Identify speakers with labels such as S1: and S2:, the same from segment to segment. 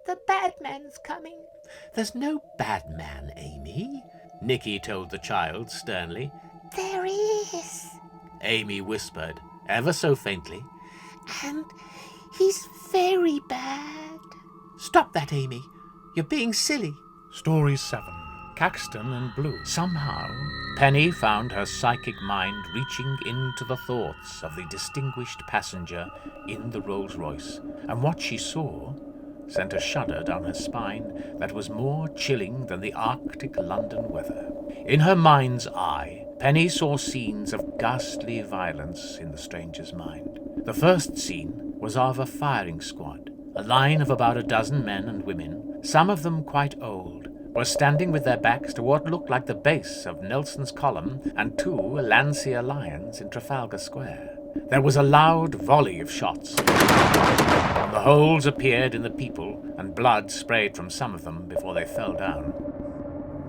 S1: The bad man's coming.
S2: There's no bad man, Amy, Nicky told the child sternly.
S1: There is.
S2: Amy whispered, ever so faintly.
S1: And he's very bad.
S2: Stop that, Amy. You're being silly.
S3: Story 7. Caxton and Blue.
S2: Somehow, Penny found her psychic mind reaching into the thoughts of the distinguished passenger in the Rolls-Royce, and what she saw sent a shudder down her spine that was more chilling than the Arctic London weather. In her mind's eye, Penny saw scenes of ghastly violence in the stranger's mind. The first scene was of a firing squad. A line of about a dozen men and women, some of them quite old, were standing with their backs to what looked like the base of Nelson's column and 2 Lancier lions in Trafalgar Square. There was a loud volley of shots. The holes appeared in the people, and blood sprayed from some of them before they fell down.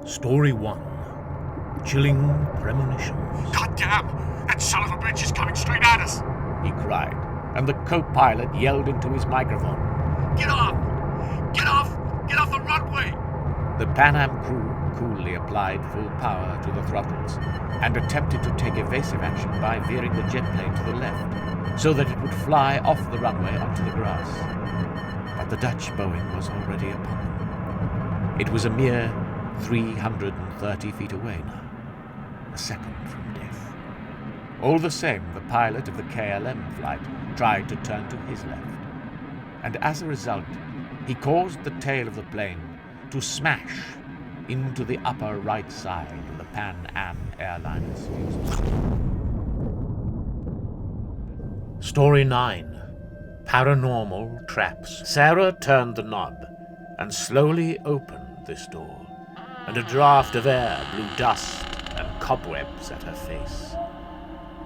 S3: Story 1. Chilling Premonitions.
S4: God damn! That son of a bitch is coming straight at us!
S2: He cried, and the co-pilot yelled into his microphone.
S4: Get off! Get off! Get off the runway!
S2: The Pan Am crew coolly applied full power to the throttles and attempted to take evasive action by veering the jet plane to the left so that it would fly off the runway onto the grass. But the Dutch Boeing was already upon them. It was a mere 330 feet away now, a second from death. All the same, the pilot of the KLM flight tried to turn to his left, and as a result, he caused the tail of the plane to smash into the upper right side of the Pan Am Airlines fuselage. Story 9. Paranormal Traps. Sarah turned the knob and slowly opened this door, and a draft of air blew dust and cobwebs at her face.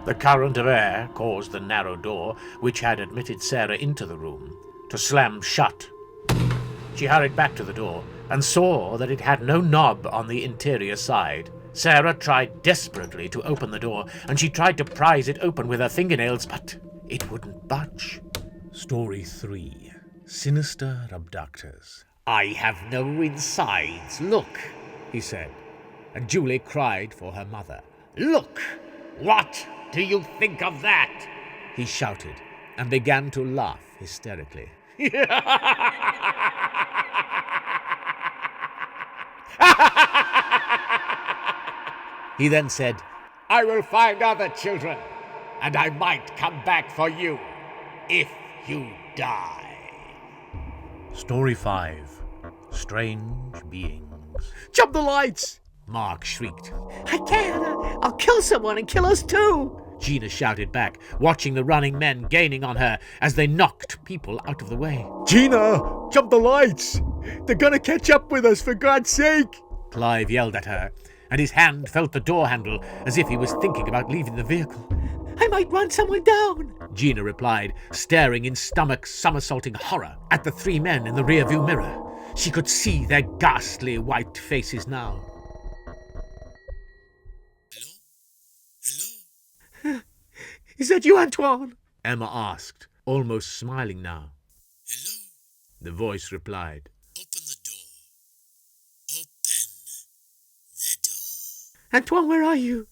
S2: The current of air caused the narrow door, which had admitted Sarah into the room, to slam shut. She hurried back to the door and saw that it had no knob on the interior side. Sarah tried desperately to open the door, and she tried to prise it open with her fingernails, but it wouldn't budge.
S3: Story 3. Sinister Abductors.
S2: I have no insides, look, he said, and Julie cried for her mother. Look! What do you think of that? He shouted, and began to laugh hysterically. He then said, I will find other children, and I might come back for you, if you die.
S3: Story 5. Strange Beings.
S2: Jump the lights! Mark shrieked.
S1: I can't. I'll kill someone and kill us too.
S2: Gina shouted back, watching the running men gaining on her as they knocked people out of the way.
S5: Gina, jump the lights! They're gonna catch up with us, for God's sake!
S2: Clive yelled at her, and his hand felt the door handle as if he was thinking about leaving the vehicle.
S1: I might run someone down,
S2: Gina replied, staring in stomach somersaulting horror at the 3 men in the rearview mirror. She could see their ghastly white faces now.
S4: Hello?
S1: Is that you, Antoine?
S2: Emma asked, almost smiling now.
S4: Hello?
S2: The voice replied.
S4: Open the door. Open the door.
S1: Antoine, where are you?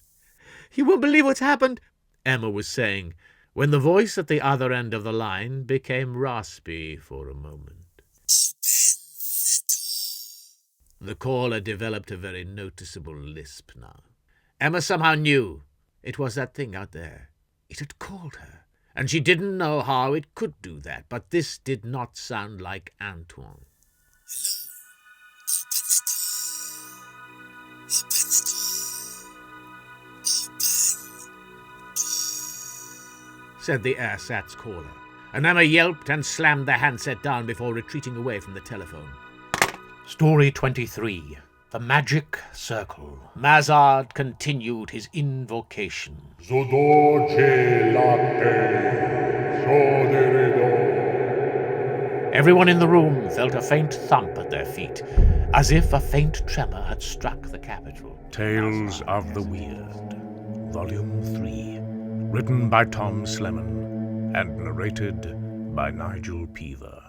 S1: You won't believe what's happened.
S2: Emma was saying, when the voice at the other end of the line became raspy for a moment.
S4: Open the door.
S2: The caller developed a very noticeable lisp now. Emma somehow knew it was that thing out there. It had called her, and she didn't know how it could do that, but this did not sound like Antoine.
S4: Hello? Open the door. Open the door.
S2: Said the ersatz caller, and Emma yelped and slammed the handset down before retreating away from the telephone. Story 23. The Magic Circle. Mazard continued his invocation. Everyone in the room felt a faint thump at their feet, as if a faint tremor had struck the capital.
S3: Tales of the Weird. Volume 3. Written by Tom Slemen and narrated by Nigel Peaver.